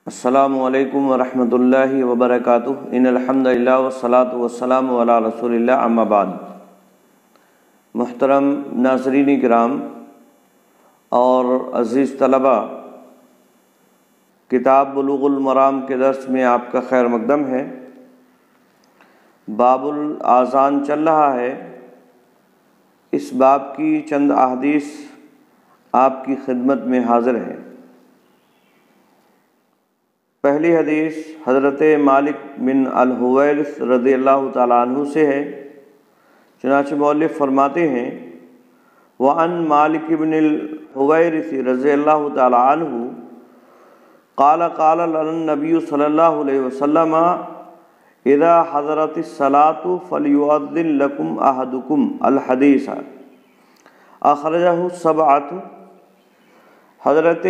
السلام علیکم ورحمۃ اللہ وبرکاتہ۔ ان الحمد للہ والصلاۃ والسلام علی رسول اللہ، اما بعد۔ محترم ناظرین کرام اور عزیز طلبہ، کتاب بلوغ المرام کے درس میں آپ کا خیر مقدم ہے۔ باب الاذان چل رہا ہے۔ اس باب کی چند احادیث آپ کی خدمت میں حاضر ہیں۔ پہلی حدیث حضرت مالک بن الحویرث رضی اللہ تعالیٰ عنہ سے ہے۔ چنانچہ مؤلف فرماتے ہیں، وعن مالک بن الحویرث رضی اللہ تعالیٰ عنہ قال قال لنا النبی صلی اللہ علیہ وسلم اذا حضرت الصلاة فلیؤذن لکم احدکم الحدیث اخرجہ السبعۃ۔ حضرت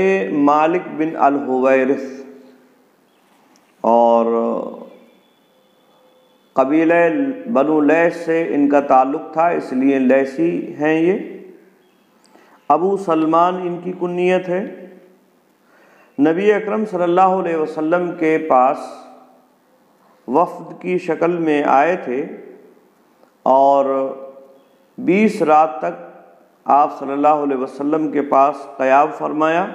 مالک بن الحویرث اور قبیلہ بنو لیث سے ان کا تعلق تھا، اس لیے لیثی ہیں یہ۔ ابو سلمان ان کی کنیت ہے۔ نبی اکرم صلی اللہ علیہ وسلم کے پاس وفد کی شکل میں آئے تھے اور 20 رات تک آپ صلی اللہ علیہ وسلم کے پاس قیام فرمایا۔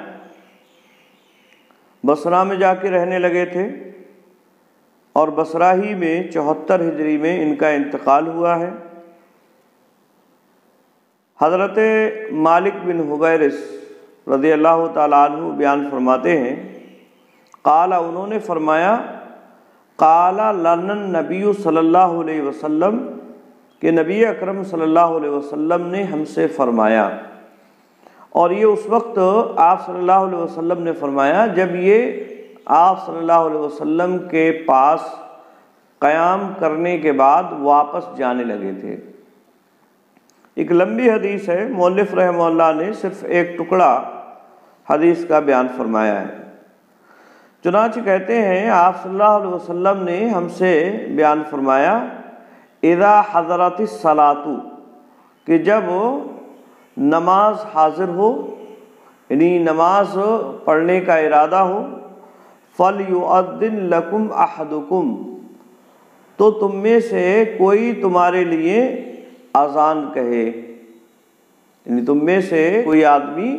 بصرہ میں جا کے رہنے لگے تھے اور بصرہ ہی میں 74 ہجری میں ان کا انتقال ہوا ہے۔ حضرت مالک بن حویرث رضی اللہ تعالیٰ عنہ بیان فرماتے ہیں، قال انہوں نے فرمایا، قال لنا النبی صلی اللہ علیہ وسلم کہ نبی اکرم صلی اللہ علیہ وسلم نے ہم سے فرمایا۔ اور یہ اس وقت آپ صلی اللہ علیہ وسلم نے فرمایا جب یہ آپ صلی اللہ علیہ وسلم کے پاس قیام کرنے کے بعد واپس جانے لگے تھے۔ ایک لمبی حدیث ہے، مؤلف رحمہ اللہ نے صرف ایک ٹکڑا حدیث کا بیان فرمایا ہے۔ چنانچہ کہتے ہیں آپ صلی اللہ علیہ وسلم نے ہم سے بیان فرمایا، اذا حضرت الصلاۃ کہ جب نماز حاضر ہو، یعنی نماز پڑھنے کا ارادہ ہو، فَلْيُؤَذِّن لَكُمْ أَحَدُكُمْ تو تم میں سے کوئی تمہارے لیے اذان کہے، یعنی تم میں سے کوئی آدمی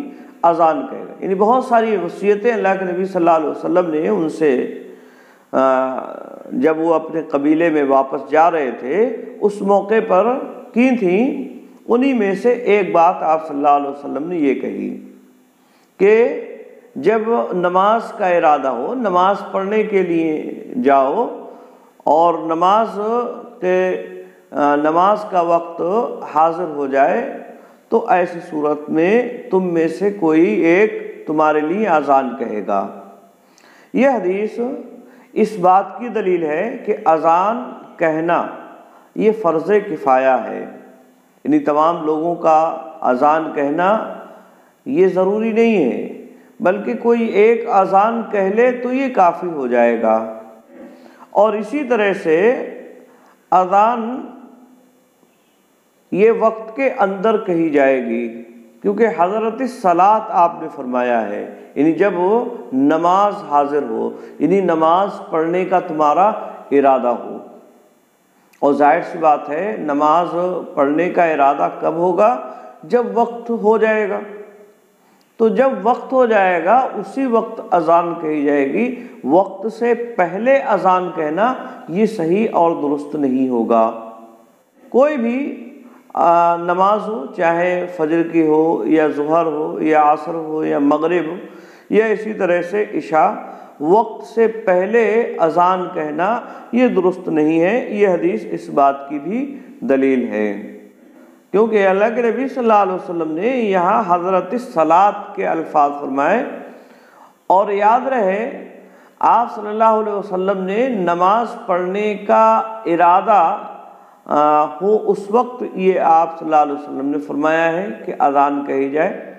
اذان کہے گا۔ یعنی بہت ساری وصیتیں اللہ کے نبی صلی اللہ علیہ وسلم نے ان سے جب وہ اپنے قبیلے میں واپس جا رہے تھے اس موقع پر کی تھیں۔ انہی میں سے ایک بات آپ صلی اللہ علیہ وسلم نے یہ کہی کہ جب نماز کا ارادہ ہو، نماز پڑھنے کے لیے جاؤ اور نماز کا وقت حاضر ہو جائے تو ایسی صورت میں تم میں سے کوئی ایک تمہارے لیے اذان کہے گا۔ یہ حدیث اس بات کی دلیل ہے کہ اذان کہنا یہ فرض کفایہ ہے، یعنی تمام لوگوں کا اذان کہنا یہ ضروری نہیں ہے، بلکہ کوئی ایک اذان کہہ لے تو یہ کافی ہو جائے گا۔ اور اسی طرح سے اذان یہ وقت کے اندر کہی جائے گی، کیونکہ حضرت الصلاۃ آپ نے فرمایا ہے، یعنی جب نماز حاضر ہو، یعنی نماز پڑھنے کا تمہارا ارادہ ہو۔ اور ظاہر سی بات ہے نماز پڑھنے کا ارادہ کب ہوگا؟ جب وقت ہو جائے گا۔ تو جب وقت ہو جائے گا اسی وقت اذان کہی جائے گی۔ وقت سے پہلے اذان کہنا یہ صحیح اور درست نہیں ہوگا۔ کوئی بھی نماز ہو، چاہے فجر کی ہو یا ظہر ہو یا عصر ہو یا مغرب ہو یا اسی طرح سے عشاء، وقت سے پہلے اذان کہنا یہ درست نہیں ہے۔ یہ حدیث اس بات کی بھی دلیل ہے، کیونکہ اللہ کے نبی صلی اللہ علیہ وسلم نے یہاں حضرت الصلاۃ کے الفاظ فرمائے۔ اور یاد رہے آپ صلی اللہ علیہ وسلم نے نماز پڑھنے کا ارادہ ہو اس وقت یہ آپ صلی اللہ علیہ وسلم نے فرمایا ہے کہ اذان کہی جائے۔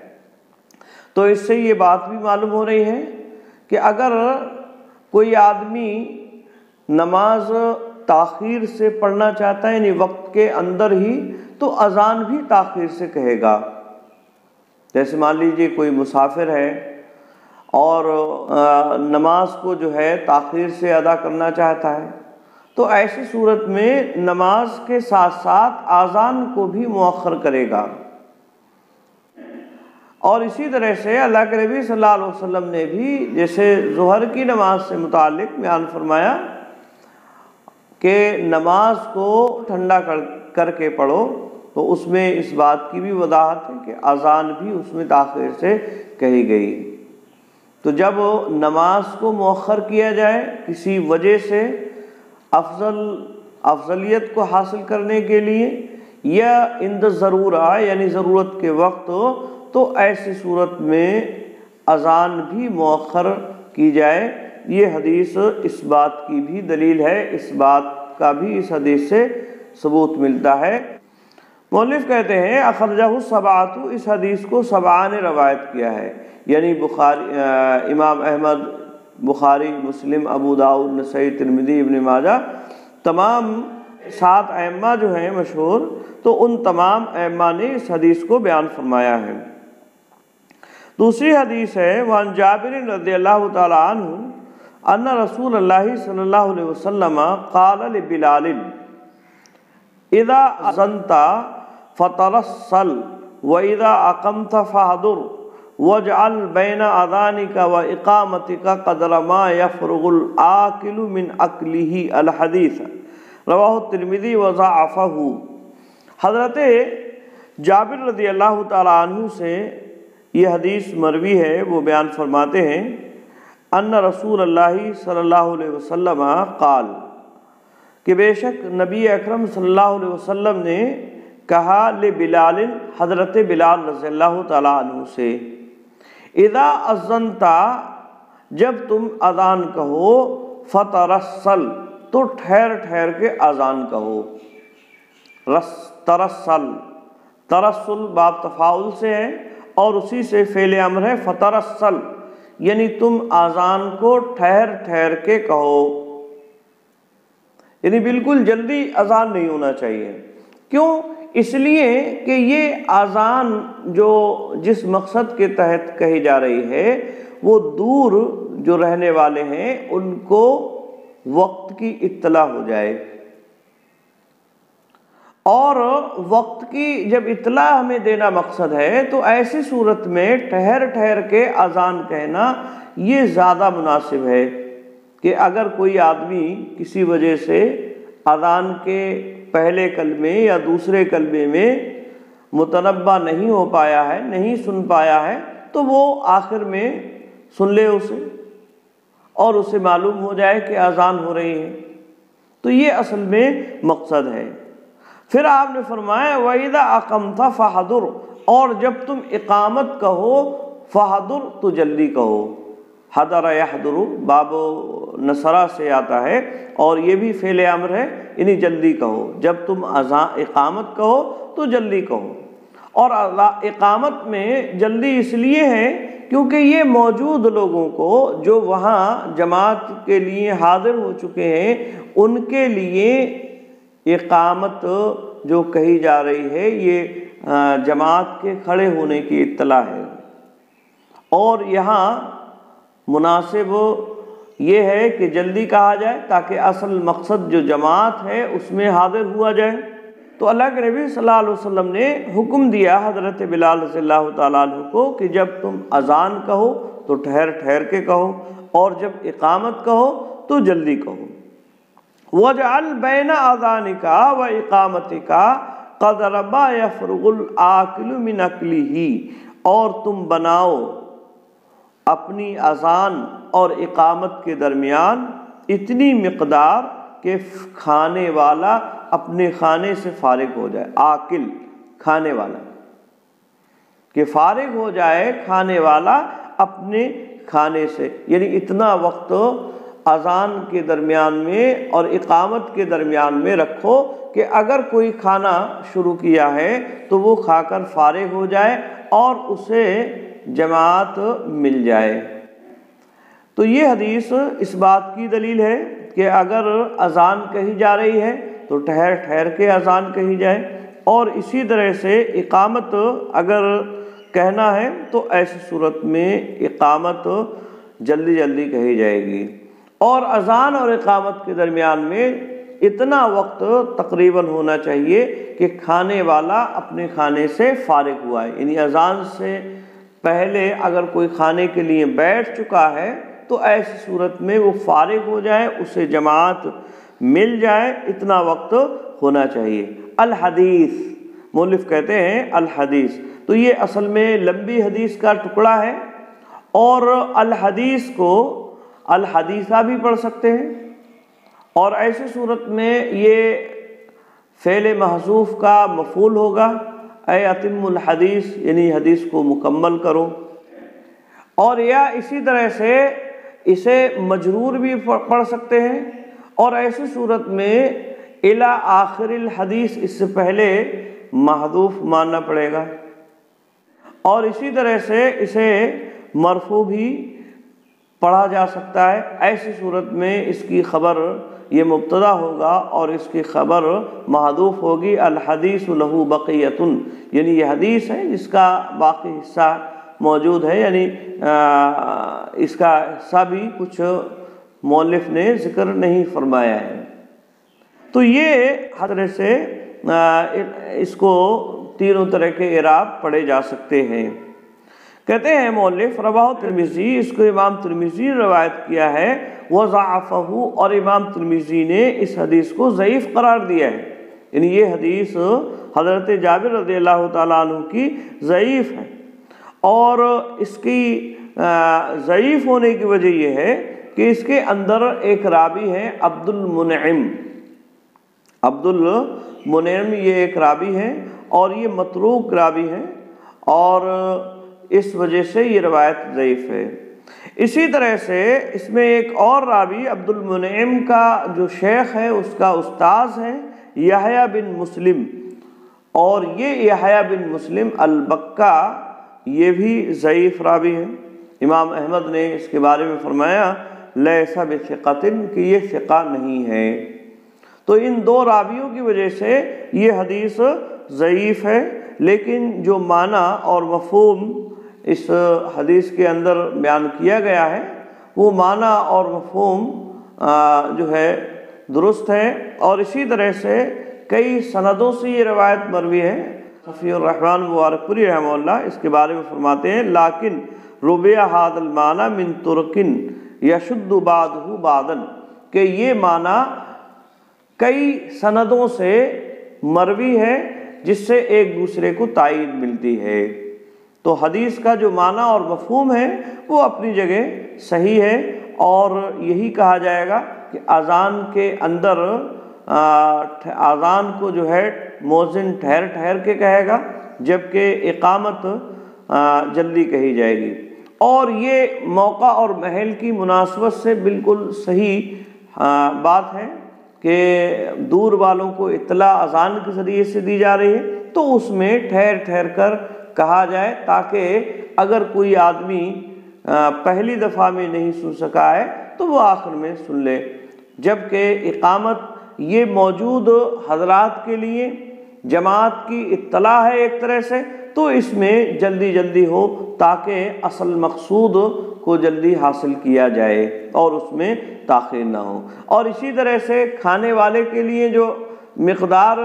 تو اس سے یہ بات بھی معلوم ہو رہی ہے کہ اگر کوئی آدمی نماز تاخیر سے پڑھنا چاہتا ہے، یعنی وقت کے اندر ہی، تو اذان بھی تاخیر سے کہے گا۔ جیسے مان لیجئے کوئی مسافر ہے اور نماز کو جو ہے تاخیر سے ادا کرنا چاہتا ہے، تو ایسی صورت میں نماز کے ساتھ ساتھ اذان کو بھی مؤخر کرے گا۔ اور اسی طرح سے اللہ کے نبی صلی اللہ علیہ وسلم نے بھی جیسے ظہر کی نماز سے متعلق بیان فرمایا کہ نماز کو ٹھنڈا کر کے پڑھو، تو اس میں اس بات کی بھی وضاحت ہے کہ اذان بھی اس میں تاخیر سے کہی گئی۔ تو جب نماز کو مؤخر کیا جائے کسی وجہ سے افضلیت کو حاصل کرنے کے لیے یا عند ضرورہ یعنی ضرورت کے وقت، تو ایسی صورت میں اذان بھی مؤخر کی جائے۔ یہ حدیث اس بات کی بھی دلیل ہے، اس بات کا بھی اس حدیث سے ثبوت ملتا ہے۔ مؤلف کہتے ہیں اخرجہ السبعۃ، اس حدیث کو سبعہ نے روایت کیا ہے، یعنی امام احمد، بخاری، مسلم، ابو داؤد، نسائی، ترمذی، ابن ماجہ، تمام 7 ائمہ جو ہیں مشہور، تو ان تمام ائمہ نے اس حدیث کو بیان فرمایا ہے۔ دوسری حدیث ہے وعن جابر رضی اللہ تعالی عنہ ان رسول اللہ صلی اللہ علیہ وسلم قال لبلال اذا اذنت فترسل واذا اقمت فاحضر واجعل بین اذانک واقامتک قدر ما يفرغ الآکل من اکلہ الحدیث رواہ الترمذی وضعفہ۔ حضرت جابر رضی اللہ تعالی عنہ سے یہ حدیث مروی ہے، وہ بیان فرماتے ہیں ان رسول اللہ صلی اللہ علیہ وسلم قال، کہ بے شک نبی اکرم صلی اللہ علیہ وسلم نے کہا لبلال، حضرت بلال رضی اللہ تعالیٰ عنہ سے، اذا اذنت، جب تم اذان کہو، فترسل، تو ٹھہر ٹھہر کے اذان کہو۔ ترسل، ترسل باب تفاعل سے ہے اور اسی سے فعل امر ہے فترسل، یعنی تم اذان کو ٹھہر ٹھہر کے کہو، یعنی بالکل جلدی اذان نہیں ہونا چاہیے۔ کیوں؟ اس لیے کہ یہ اذان جو جس مقصد کے تحت کہی جا رہی ہے وہ دور جو رہنے والے ہیں ان کو وقت کی اطلاع ہو جائے، اور وقت کی جب اطلاع ہمیں دینا مقصد ہے تو ایسی صورت میں ٹھہر ٹھہر کے اذان کہنا یہ زیادہ مناسب ہے کہ اگر کوئی آدمی کسی وجہ سے اذان کے پہلے کلمے یا دوسرے کلمے میں متنبہ نہیں ہو پایا ہے، نہیں سن پایا ہے، تو وہ آخر میں سن لے اسے اور اسے معلوم ہو جائے کہ اذان ہو رہی ہے، تو یہ اصل میں مقصد ہے۔ پھر آپ نے فرمایا وَإِذَا أَقَمْتَ فَحَضُرْ، اور جب تم اقامت کہو فحضر، تو جلدی کہو۔ حضر یحضر باب نصرہ سے آتا ہے اور یہ بھی فعل امر ہے، یعنی جلدی کہو۔ جب تم اقامت کہو تو جلدی کہو، اور اقامت میں جلدی اس لیے ہے کیونکہ یہ موجود لوگوں کو جو وہاں جماعت کے لیے حاضر ہو چکے ہیں ان کے لیے اقامت جو کہی جا رہی ہے یہ جماعت کے کھڑے ہونے کی اطلاع ہے، اور یہاں مناسب یہ ہے کہ جلدی کہا جائے تاکہ اصل مقصد جو جماعت ہے اس میں حاضر ہوا جائے۔ تو اللہ کے نبی صلی اللہ علیہ وسلم نے حکم دیا حضرت بلال رضی اللہ تعالیٰ عنہ کو کہ جب تم اذان کہو تو ٹھہر ٹھہر کے کہو، اور جب اقامت کہو تو جلدی کہو۔ وَجْعَلْ بَيْنَ أَذَانِكَ وَإِقَامَتِكَ قَدْرَ مَا يَفْرُغُ الْآكِلُ مِنْ أَكْلِهِ، اور تم بناؤ اپنی اذان اور اقامت کے درمیان اتنی مقدار کہ کھانے والا اپنے کھانے سے فارغ ہو جائے، آکل کھانے والا، کہ فارغ ہو جائے کھانے والا اپنے کھانے سے، یعنی اتنا وقت اذان کے درمیان میں اور اقامت کے درمیان میں رکھو کہ اگر کوئی کھانا شروع کیا ہے تو وہ کھا کر فارغ ہو جائے اور اسے جماعت مل جائے۔ تو یہ حدیث اس بات کی دلیل ہے کہ اگر اذان کہی جا رہی ہے تو ٹھہر ٹھہر کے اذان کہی جائے، اور اسی طرح سے اقامت اگر کہنا ہے تو ایسی صورت میں اقامت جلدی جلدی کہی جائے گی، اور اذان اور اقامت کے درمیان میں اتنا وقت تقریباً ہونا چاہیے کہ کھانے والا اپنے کھانے سے فارغ ہوا ہے، یعنی اذان سے پہلے اگر کوئی کھانے کے لیے بیٹھ چکا ہے تو ایسی صورت میں وہ فارغ ہو جائے، اسے جماعت مل جائے، اتنا وقت ہونا چاہیے۔ الحدیث، مؤلف کہتے ہیں الحدیث، تو یہ اصل میں لمبی حدیث کا ٹکڑا ہے، اور الحدیث کو الحدیثہ بھی پڑھ سکتے ہیں، اور ایسی صورت میں یہ فعل محذوف کا مفعول ہوگا، اے اتم الحدیث، یعنی حدیث کو مکمل کرو، اور یا اسی طرح سے اسے مجرور بھی پڑھ سکتے ہیں، اور ایسی صورت میں الی آخر الحدیث اس سے پہلے محذوف ماننا پڑے گا، اور اسی طرح سے اسے مرفوع بھی پڑھا جا سکتا ہے۔ ایسی صورت میں اس کی خبر یہ مبتدا ہوگا اور اس کی خبر محذوف ہوگی، الحدیث لہ بقیۃ، یعنی یہ حدیث ہے جس کا باقی حصہ موجود ہے، یعنی اس کا حصہ بھی کچھ مؤلف نے ذکر نہیں فرمایا ہے۔ تو یہ حضرت سے اس کو تینوں طرح کے اعراب پڑھے جا سکتے ہیں۔ کہتے ہیں مؤلف رواہ ترمذی، اس کو امام ترمذی نے روایت کیا ہے، وضعفہ، اور امام ترمذی نے اس حدیث کو ضعیف قرار دیا ہے، یعنی یہ حدیث حضرت جابر رضی اللہ تعالیٰ عنہ کی ضعیف ہے، اور اس کی ضعیف ہونے کی وجہ یہ ہے کہ اس کے اندر ایک راوی ہے عبد المنعم، یہ ایک راوی ہے، اور یہ متروک راوی ہے، اور اس وجہ سے یہ روایت ضعیف ہے۔ اسی طرح سے اس میں ایک اور راوی عبد المنعم کا جو شیخ ہے، اس کا استاذ ہے یحییٰ بن مسلم، اور یہ یحییٰ بن مسلم البکا یہ بھی ضعیف راوی ہے۔ امام احمد نے اس کے بارے میں فرمایا لیس بثقۃ، کہ یہ ثقہ نہیں ہے۔ تو ان دو راویوں کی وجہ سے یہ حدیث ضعیف ہے، لیکن جو معنی اور مفہوم اس حدیث کے اندر بیان کیا گیا ہے وہ معنی اور مفہوم جو ہے درست ہے، اور اسی طرح سے کئی سندوں سے یہ روایت مروی ہے۔ صفی الرحمن مبارک پوری رحمہ اللہ اس کے بارے میں فرماتے ہیں لیکن ربیہ ھذا المعنی من طرق یشد بعضہ بعضا، کہ یہ معنی کئی سندوں سے مروی ہے جس سے ایک دوسرے کو تائید ملتی ہے۔ تو حدیث کا جو معنی اور مفہوم ہے وہ اپنی جگہ صحیح ہے، اور یہی کہا جائے گا کہ اذان کے اندر اذان کو جو ہے مؤذن ٹھہر ٹھہر کے کہے گا، جبکہ اقامت جلدی کہی جائے گی، اور یہ موقع اور محل کی مناسبت سے بالکل صحیح بات ہے کہ دور والوں کو اطلاع اذان کے ذریعے سے دی جا رہی ہے تو اس میں ٹھہر ٹھہر کر کہا جائے، تاکہ اگر کوئی آدمی پہلی دفعہ میں نہیں سن سکا ہے تو وہ آخر میں سن لے، جبکہ اقامت یہ موجود حضرات کے لیے جماعت کی اطلاع ہے ایک طرح سے، تو اس میں جلدی جلدی ہو تاکہ اصل مقصود کو جلدی حاصل کیا جائے اور اس میں تاخیر نہ ہو۔ اور اسی طرح سے کھانے والے کے لیے جو مقدار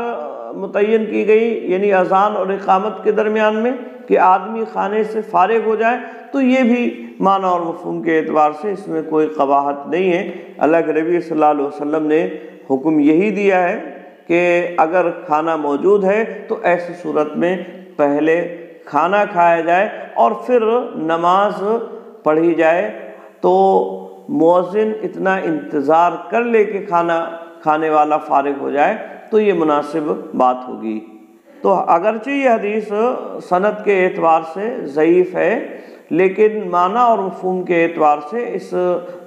متعین کی گئی، یعنی اذان اور اقامت کے درمیان میں کہ آدمی کھانے سے فارغ ہو جائے، تو یہ بھی معنی اور مفہوم کے اعتبار سے اس میں کوئی قباحت نہیں ہے۔ اللہ کے نبی صلی اللہ علیہ وسلم نے حکم یہی دیا ہے کہ اگر کھانا موجود ہے تو ایسی صورت میں پہلے کھانا کھایا جائے اور پھر نماز پڑھی جائے، تو مؤذن اتنا انتظار کر لے کہ کھانا کھانے والا فارغ ہو جائے تو یہ مناسب بات ہوگی۔ تو اگرچہ یہ حدیث سند کے اعتبار سے ضعیف ہے، لیکن معنی اور مفہوم کے اعتبار سے اس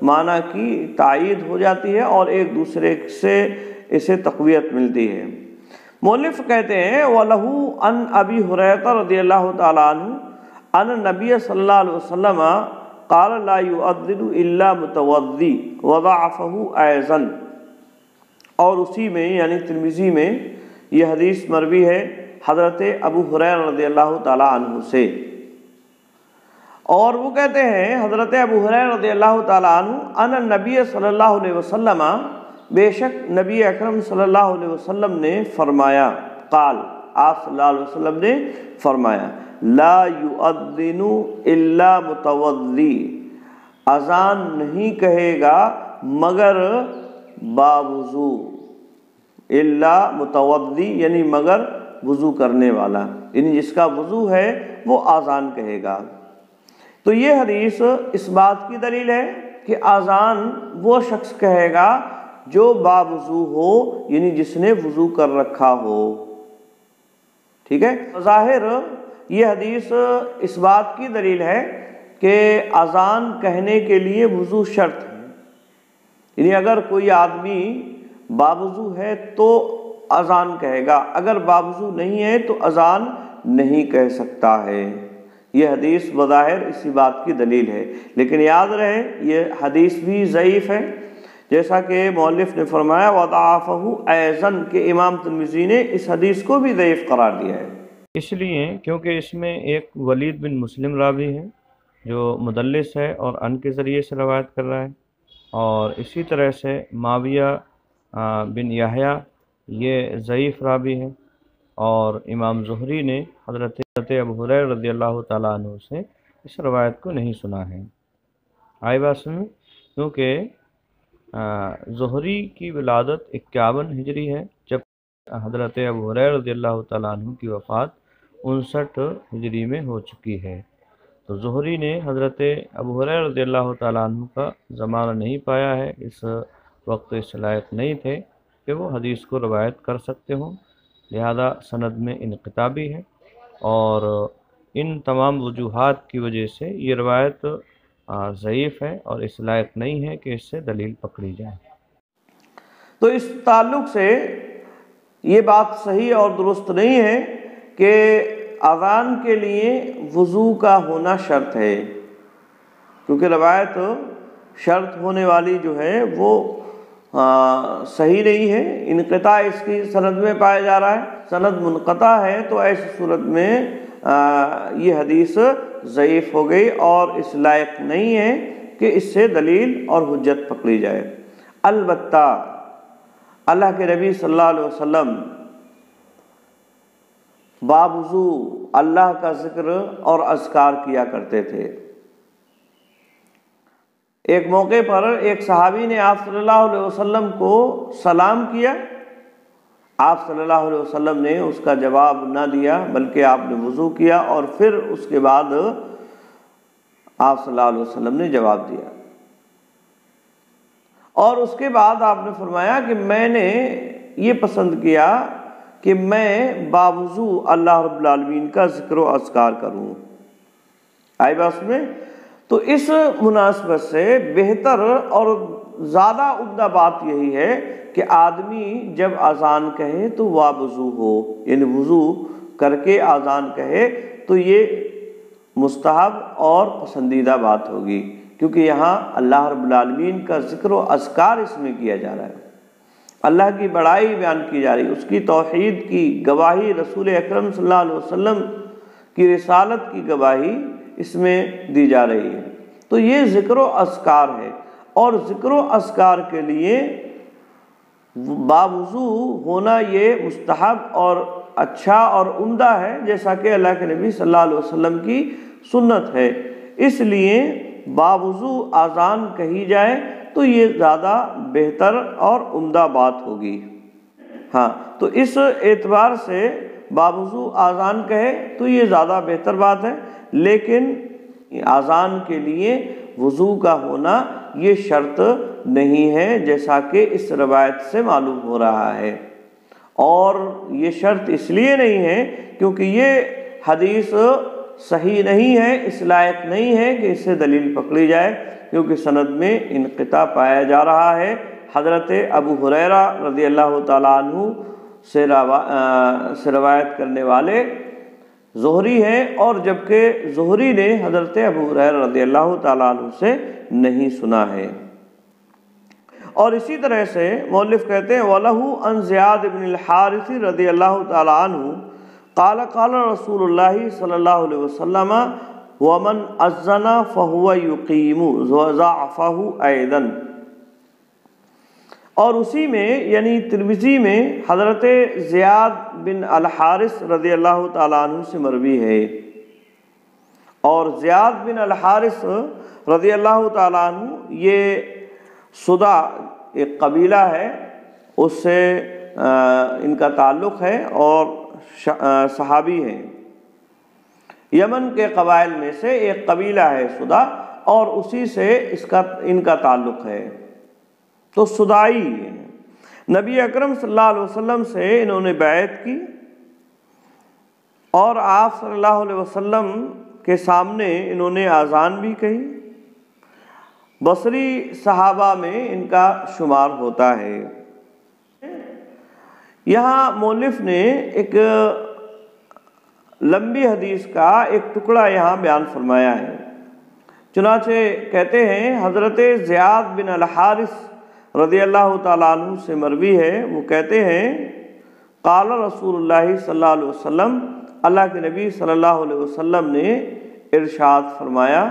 معنی کی تائید ہو جاتی ہے اور ایک دوسرے سے اسے تقویت ملتی ہے۔ مؤلف کہتے ہیں وَلَهُ عن ابی ہریرہ رضی اللہ تعالیٰ عنہ ان نبی صلی اللہ علیہ وسلم قال لا يؤذن الا متوضی وضعفه ایضا، اور اسی میں یعنی ترمذی میں یہ حدیث مروی ہے حضرت ابو ہریرہ رضی اللہ تعالیٰ عنہ سے، اور وہ کہتے ہیں حضرت ابو ہریرہ رضی اللہ تعالیٰ عنہ ان النبی صلی اللہ علیہ وسلم، بے شک نبی اکرم صلی اللہ علیہ وسلم نے فرمایا، قال، آپ صلی اللہ علیہ وسلم نے فرمایا، لا یؤذن الا متوضی، اذان نہیں کہے گا مگر باوضو، الا متوضی یعنی مگر وضو کرنے والا، یعنی جس کا وضو ہے وہ اذان کہے گا۔ تو یہ حدیث اس بات کی دلیل ہے کہ اذان وہ شخص کہے گا جو باوضو ہو، یعنی جس نے وضو کر رکھا ہو۔ ٹھیک ہے، ظاہر یہ حدیث اس بات کی دلیل ہے کہ اذان کہنے کے لیے وضو شرط ہے، یعنی اگر کوئی آدمی باوضو ہے تو اذان کہے گا، اگر باوضو نہیں ہے تو اذان نہیں کہہ سکتا ہے۔ یہ حدیث بظاہر اسی بات کی دلیل ہے، لیکن یاد رہے یہ حدیث بھی ضعیف ہے، جیسا کہ مؤلف نے فرمایا وضعفہ ایضاً، کہ امام ترمذی نے اس حدیث کو بھی ضعیف قرار دیا ہے، اس لیے کیونکہ اس میں ایک ولید بن مسلم راوی ہے جو مدلس ہے اور ان کے ذریعے سے روایت کر رہا ہے، اور اسی طرح سے معاویہ بن یحییٰ یہ ضعیف راوی ہے، اور امام زہری نے حضرت ابو ہریرہ رضی اللہ تعالیٰ عنہ سے اس روایت کو نہیں سنا ہے۔ آئی بات سمجھ؟ کیونکہ زہری کی ولادت 51 ہجری ہے، جب حضرت ابو ہریرہ رضی اللہ تعالیٰ عنہ کی وفات 59 ہجری میں ہو چکی ہے، تو زہری نے حضرت ابو ہریرہ رضی اللہ تعالیٰ عنہ کا زمانہ نہیں پایا ہے، اس وقت اس لائق نہیں تھے کہ وہ حدیث کو روایت کر سکتے ہوں، لہذا سند میں انقطاع بھی ہے، اور ان تمام وجوہات کی وجہ سے یہ روایت ضعیف ہے اور اس لائق نہیں ہے کہ اس سے دلیل پکڑی جائے۔ تو اس تعلق سے یہ بات صحیح اور درست نہیں ہے کہ اذان کے لیے وضو کا ہونا شرط ہے، کیونکہ روایت شرط ہونے والی جو ہے وہ صحیح نہیں ہے، انقطاع اس کی سند میں پایا جا رہا ہے، سند منقطع ہے، تو ایسی صورت میں یہ حدیث ضعیف ہو گئی اور اس لائق نہیں ہے کہ اس سے دلیل اور حجت پکڑی جائے۔ البتہ اللہ کے نبی صلی اللہ علیہ وسلم باوضو اللہ کا ذکر اور اذکار کیا کرتے تھے۔ ایک موقع پر ایک صحابی نے آپ صلی اللہ علیہ وسلم کو سلام کیا، آپ صلی اللہ علیہ وسلم نے اس کا جواب نہ دیا بلکہ آپ نے وضو کیا، اور پھر اس کے بعد آپ صلی اللہ علیہ وسلم نے جواب دیا، اور اس کے بعد آپ نے فرمایا کہ میں نے یہ پسند کیا کہ میں باوضو اللہ رب العالمین کا ذکر و اذکار کروں۔ آئی بات میں؟ تو اس مناسبت سے بہتر اور زیادہ عمدہ بات یہی ہے کہ آدمی جب اذان کہے تو باوضو ہو، یعنی وضو کر کے اذان کہے، تو یہ مستحب اور پسندیدہ بات ہوگی، کیونکہ یہاں اللہ رب العالمین کا ذکر و اذکار اس میں کیا جا رہا ہے، اللہ کی بڑائی بیان کی جا رہی ہے، اس کی توحید کی گواہی، رسول اکرم صلی اللہ علیہ وسلم کی رسالت کی گواہی اس میں دی جا رہی ہے، تو یہ ذکر و اذکار ہے، اور ذکر و اذکار کے لیے باوضو ہونا یہ مستحب اور اچھا اور عمدہ ہے، جیسا کہ اللہ کے نبی صلی اللہ علیہ وسلم کی سنت ہے، اس لیے باوضو اذان کہی جائے تو یہ زیادہ بہتر اور عمدہ بات ہوگی۔ ہاں، تو اس اعتبار سے باوضو اذان کہے تو یہ زیادہ بہتر بات ہے، لیکن اذان کے لیے وضو کا ہونا یہ شرط نہیں ہے، جیسا کہ اس روایت سے معلوم ہو رہا ہے، اور یہ شرط اس لیے نہیں ہے کیونکہ یہ حدیث صحیح نہیں ہے، اس لائق نہیں ہے کہ اس سے دلیل پکڑی جائے، کیونکہ سند میں انقطاع پایا جا رہا ہے۔ حضرت ابو ہریرہ رضی اللہ تعالیٰ عنہ سے روایت کرنے والے زہری ہیں، اور جبکہ زہری نے حضرت ابو ہریرہ رضی اللہ تعالیٰ عنہ سے نہیں سنا ہے۔ اور اسی طرح سے مؤلف کہتے ہیں وَلَهُ عن زیاد بن الحارث رضی اللہ تعالیٰ عنہ قال قال رسول اللہ صلی اللہ علیہ وسلم ومن اذن فهو یقیم ضعفہ ایضا۔ اور اسی میں یعنی ترمذی میں حضرت زیاد بن الحارث رضی اللہ تعالیٰ عنہ سے مروی ہے، اور زیاد بن الحارث رضی اللہ تعالیٰ عنہ یہ صدا ایک قبیلہ ہے، اس سے ان کا تعلق ہے، اور صحابی ہیں۔ یمن کے قبائل میں سے ایک قبیلہ ہے صدا، اور اسی سے ان کا تعلق ہے، تو صدائی ہیں۔ نبی اکرم صلی اللہ علیہ وسلم سے انہوں نے بیعت کی، اور آپ صلی اللہ علیہ وسلم کے سامنے انہوں نے اذان بھی کہی۔ بصری صحابہ میں ان کا شمار ہوتا ہے۔ یہاں مؤلف نے ایک لمبی حدیث کا ایک ٹکڑا یہاں بیان فرمایا ہے۔ چنانچہ کہتے ہیں حضرت زیاد بن الحارث رضی اللہ تعالیٰ عنہ سے مروی ہے، وہ کہتے ہیں قال رسول اللہ صلی اللہ علیہ وسلم، اللہ کے نبی صلی اللہ علیہ وسلم نے ارشاد فرمایا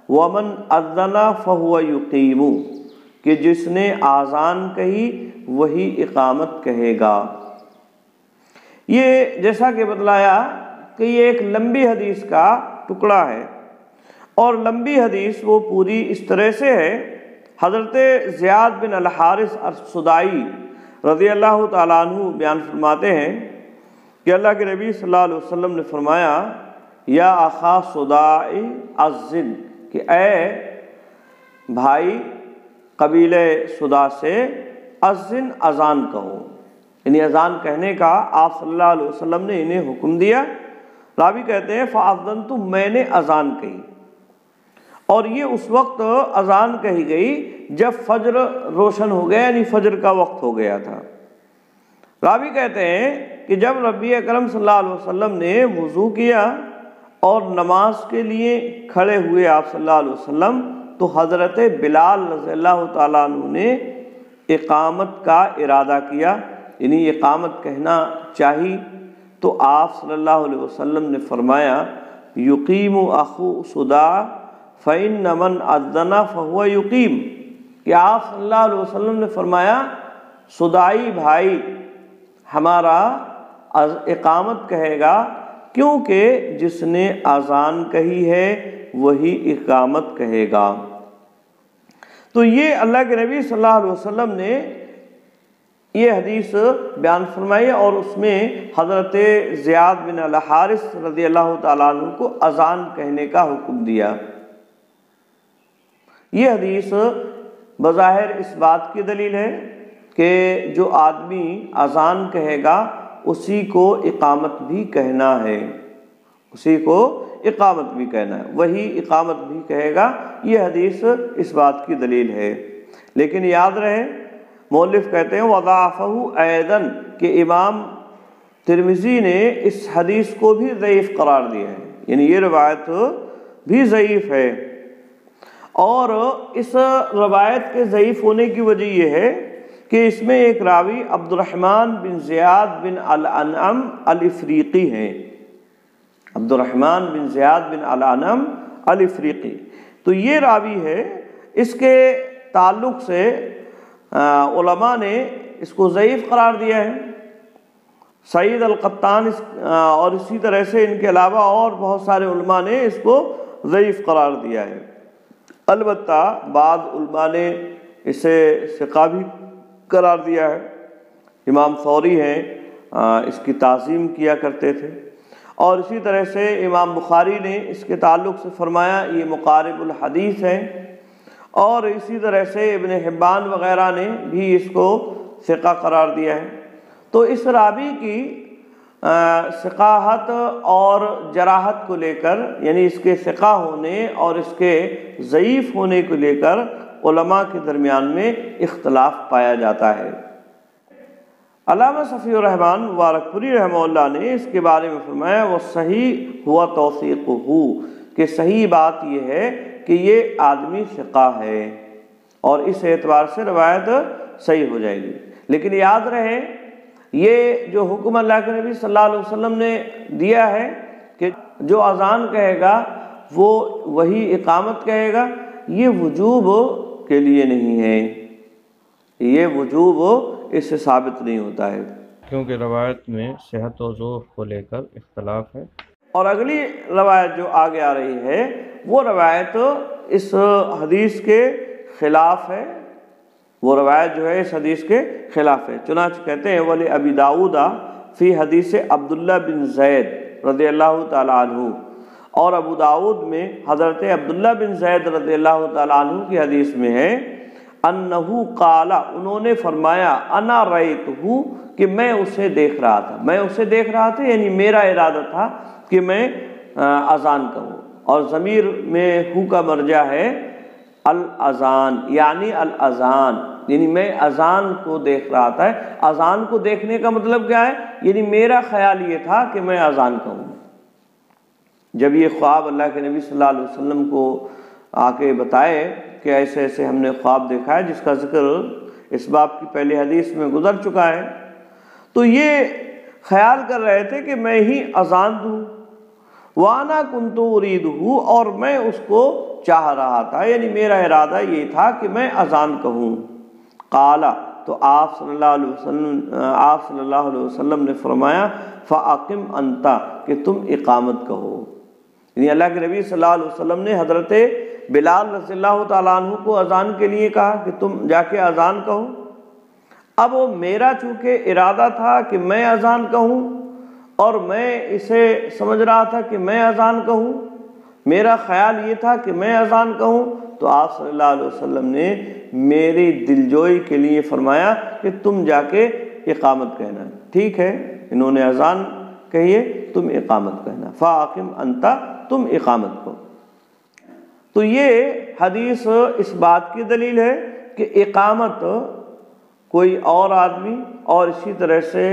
ومن اذن فہو یقیم، کہ جس نے آذان کہی وہی اقامت کہے گا۔ یہ جیسا کہ بتلایا کہ یہ ایک لمبی حدیث کا ٹکڑا ہے، اور لمبی حدیث وہ پوری اس طرح سے ہے۔ حضرت زیاد بن الحارث الصدائی رضی اللہ تعالیٰ عنہ بیان فرماتے ہیں کہ اللہ کے نبی صلی اللہ علیہ وسلم نے فرمایا یا اخا صدائی اذن، کہ اے بھائی قبیلہ صدا سے اذن اذان کہو، یعنی اذان کہنے کا آپ صلی اللہ علیہ وسلم نے انہیں حکم دیا۔ راوی کہتے ہیں فاذنت، میں نے اذان کہی، اور یہ اس وقت اذان کہی گئی جب فجر روشن ہو گیا، یعنی فجر کا وقت ہو گیا تھا۔ راوی کہتے ہیں کہ جب نبی اکرم صلی اللہ علیہ وسلم نے وضو کیا اور نماز کے لیے کھڑے ہوئے آپ صلی اللہ علیہ وسلم، تو حضرت بلال رضی اللہ تعالیٰ عنہ نے اقامت کا ارادہ کیا، یعنی اقامت کہنا چاہی، تو آپ صلی اللہ علیہ وسلم نے فرمایا یقیم اخو صدا فإن من اذن فہو یقیم، کہ آپ صلی اللہ علیہ وسلم نے فرمایا صدائی بھائی ہمارا اقامت کہے گا، کیونکہ جس نے اذان کہی ہے وہی اقامت کہے گا۔ تو یہ اللہ کے نبی صلی اللہ علیہ وسلم نے یہ حدیث بیان فرمائی، اور اس میں حضرت زیاد بن الحارث رضی اللہ تعالیٰ عنہ کو اذان کہنے کا حکم دیا۔ یہ حدیث بظاہر اس بات کی دلیل ہے کہ جو آدمی اذان کہے گا اسی کو اقامت بھی کہنا ہے، اسی کو اقامت بھی کہنا ہے، وہی اقامت بھی کہے گا۔ یہ حدیث اس بات کی دلیل ہے، لیکن یاد رہے مؤلف کہتے ہیں وضعفہ ایضاً، کہ امام ترمذی نے اس حدیث کو بھی ضعیف قرار دیا ہے، یعنی یہ روایت بھی ضعیف ہے، اور اس روایت کے ضعیف ہونے کی وجہ یہ ہے کہ اس میں ایک راوی عبد الرحمن بن زیاد بن الانعم الافریقی ہیں، عبد الرحمن بن زیاد بن الانعم الافریقی، تو یہ راوی ہے، اس کے تعلق سے علماء نے اس کو ضعیف قرار دیا ہے۔ سعید القطان اور اسی طرح سے ان کے علاوہ اور بہت سارے علماء نے اس کو ضعیف قرار دیا ہے۔ البتہ بعض علماء نے اسے ثقہ بھی قرار دیا ہے۔ امام ثوری ہیں، اس کی تعظیم کیا کرتے تھے، اور اسی طرح سے امام بخاری نے اس کے تعلق سے فرمایا یہ مقارب الحدیث ہے، اور اسی طرح سے ابن حبان وغیرہ نے بھی اس کو ثقہ قرار دیا ہے۔ تو اس راوی کی ثقاحت اور جراحت کو لے کر، یعنی اس کے ثقہ ہونے اور اس کے ضعیف ہونے کو لے کر علماء کے درمیان میں اختلاف پایا جاتا ہے۔ علامہ صفی الرحمن مبارک پوری رحمہ اللہ نے اس کے بارے میں فرمایا وہ صحیح ہوا توثیقہ، کہ صحیح بات یہ ہے کہ یہ آدمی ثقہ ہے، اور اس اعتبار سے روایت صحیح ہو جائے گی۔ لیکن یاد رہے یہ جو حکم اللہ کے نبی صلی اللہ علیہ وسلم نے دیا ہے کہ جو اذان کہے گا وہ وہی اقامت کہے گا، یہ وجوب کے لیے نہیں ہے، یہ وجوب اس سے ثابت نہیں ہوتا ہے، کیونکہ روایت میں صحت و ضعف کو لے کر اختلاف ہے۔ اور اگلی روایت جو آگے آ رہی ہے وہ روایت اس حدیث کے خلاف ہے، وہ روایت جو ہے اس حدیث کے خلاف ہے۔ چنانچہ کہتے ہیں ولی ابی داؤد فی حدیث عبداللہ بن زید رضی اللہ تعالیٰ عنہ، اور ابو داؤد میں حضرت عبداللہ بن زید رضی اللہ تعالیٰ عنہ کی حدیث میں ہے انہو قال، انہوں نے فرمایا انا رأیتہ، کہ میں اسے دیکھ رہا تھا، میں اسے دیکھ رہا تھا یعنی میرا ارادہ تھا کہ میں اذان کہوں، اور ضمیر میں ہو کا مرجع ہے الاذان، یعنی الاذان، یعنی میں اذان کو دیکھ رہا تھا۔ اذان کو دیکھنے کا مطلب کیا ہے؟ یعنی میرا خیال یہ تھا کہ میں اذان کہوں۔ جب یہ خواب اللہ کے نبی صلی اللہ علیہ وسلم کو آ کے بتائے کہ ایسے ایسے ہم نے خواب دیکھا ہے، جس کا ذکر اس باب کی پہلی حدیث میں گزر چکا ہے، تو یہ خیال کر رہے تھے کہ میں ہی اذان دوں، وَأَنَا كُنْتُ أُرِيدُهُ، اور میں اس کو چاہ رہا تھا، یعنی میرا ارادہ یہ تھا کہ میں اذان کہوں۔ قال، تو آپ صلی اللہ علیہ وسلم نے فرمایا فَأَقِمْ أَنْتَ، کہ تم اقامت کہو، یعنی اللہ کے نبی صلی اللہ علیہ وسلم نے حضرت بلال رضی اللہ تعالیٰ عنہ کو اذان کے لیے کہا کہ تم جا کے اذان کہو۔ اب میرا چونکہ ارادہ تھا کہ میں اذان کہوں، اور میں اسے سمجھ رہا تھا کہ میں اذان کہوں، میرا خیال یہ تھا کہ میں اذان کہوں، تو آپ صلی اللہ علیہ وسلم نے میری دلجوئی کے لیے فرمایا کہ تم جا کے اقامت کہنا، ٹھیک ہے، انہوں نے اذان کہیے، تم اقامت کہنا، فاقم انت، تم اقامت کو۔ تو یہ حدیث اس بات کی دلیل ہے کہ اقامت کوئی اور آدمی، اور اسی طرح سے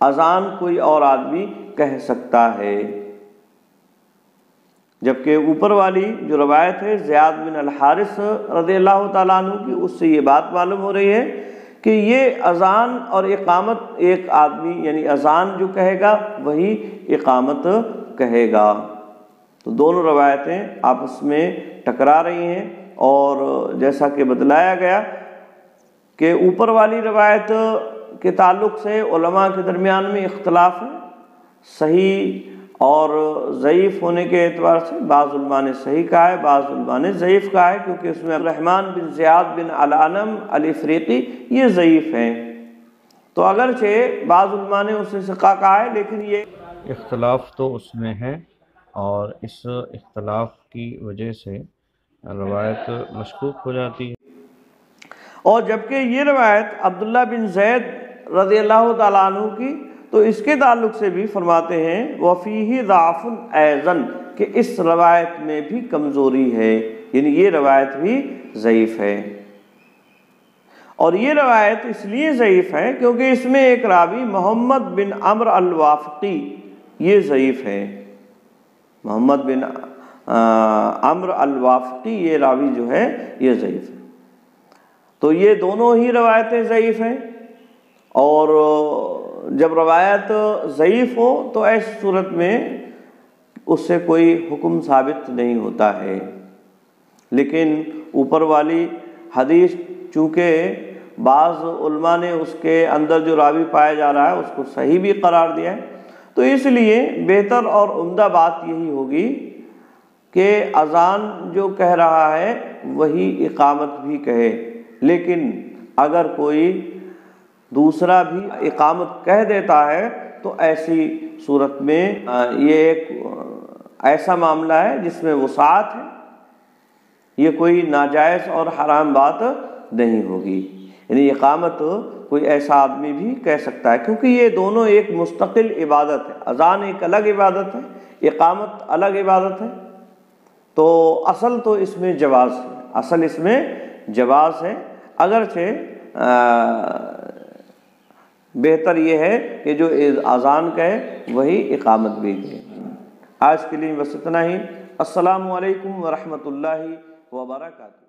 اذان کوئی اور آدمی کہہ سکتا ہے، جبکہ اوپر والی جو روایت ہے زیاد بن الحارث رضی اللہ تعالیٰ عنہ کی، اس سے یہ بات معلوم ہو رہی ہے کہ یہ اذان اور اقامت ایک آدمی، یعنی اذان جو کہے گا وہی اقامت کہے گا۔ تو دونوں روایتیں آپس میں ٹکرا رہی ہیں، اور جیسا کہ بتلایا گیا کہ اوپر والی روایت کے تعلق سے علماء کے درمیان میں اختلاف ہے، صحیح اور ضعیف ہونے کے اعتبار سے، بعض علماء نے صحیح کہا ہے، بعض علماء نے ضعیف کہا ہے، کیونکہ اس میں الرحمن بن زیاد بن العنم الافریقی یہ ضعیف ہیں، تو اگرچہ بعض علماء نے اسے ثقہ کہا ہے، لیکن یہ اختلاف تو اس میں ہے، اور اس اختلاف کی وجہ سے روایت مشکوک ہو جاتی ہے۔ اور جبکہ یہ روایت عبداللہ بن زید رضی اللہ تعالیٰ عنہ کی، تو اس کے تعلق سے بھی فرماتے ہیں وَفِيهِ ضَعْفٌ أَيْضًا، کہ اس روایت میں بھی کمزوری ہے، یعنی یہ روایت بھی ضعیف ہے۔ اور یہ روایت اس لیے ضعیف ہے کیونکہ اس میں ایک راوی محمد بن عمرو الوافقی، یہ ضعیف ہے، محمد بن عمرو الوافقی یہ راوی جو ہے یہ ضعیف ہے۔ تو یہ دونوں ہی روایتیں ضعیف ہیں، اور جب روایت ضعیف ہو تو ایسی صورت میں اس سے کوئی حکم ثابت نہیں ہوتا ہے۔ لیکن اوپر والی حدیث چونکہ بعض علماء نے اس کے اندر جو راوی پایا جا رہا ہے اس کو صحیح بھی قرار دیا ہے، تو اس لیے بہتر اور عمدہ بات یہی ہوگی کہ اذان جو کہہ رہا ہے وہی اقامت بھی کہے، لیکن اگر کوئی دوسرا بھی اقامت کہہ دیتا ہے تو ایسی صورت میں یہ ایک ایسا معاملہ ہے جس میں وسعت ہے، یہ کوئی ناجائز اور حرام بات نہیں ہوگی، یعنی اقامت کوئی ایسا آدمی بھی کہہ سکتا ہے، کیونکہ یہ دونوں ایک مستقل عبادت ہے، اذان ایک الگ عبادت ہے، اقامت الگ عبادت ہے، تو اصل تو اس میں جواز ہے، اصل اس میں جواز ہے، اگرچہ بہتر یہ ہے کہ جو اذان کہے وہی اقامت بھی کہے۔ آج کے لیے بس اتنا ہی۔ السلام علیکم ورحمۃ اللہ وبرکاتہ۔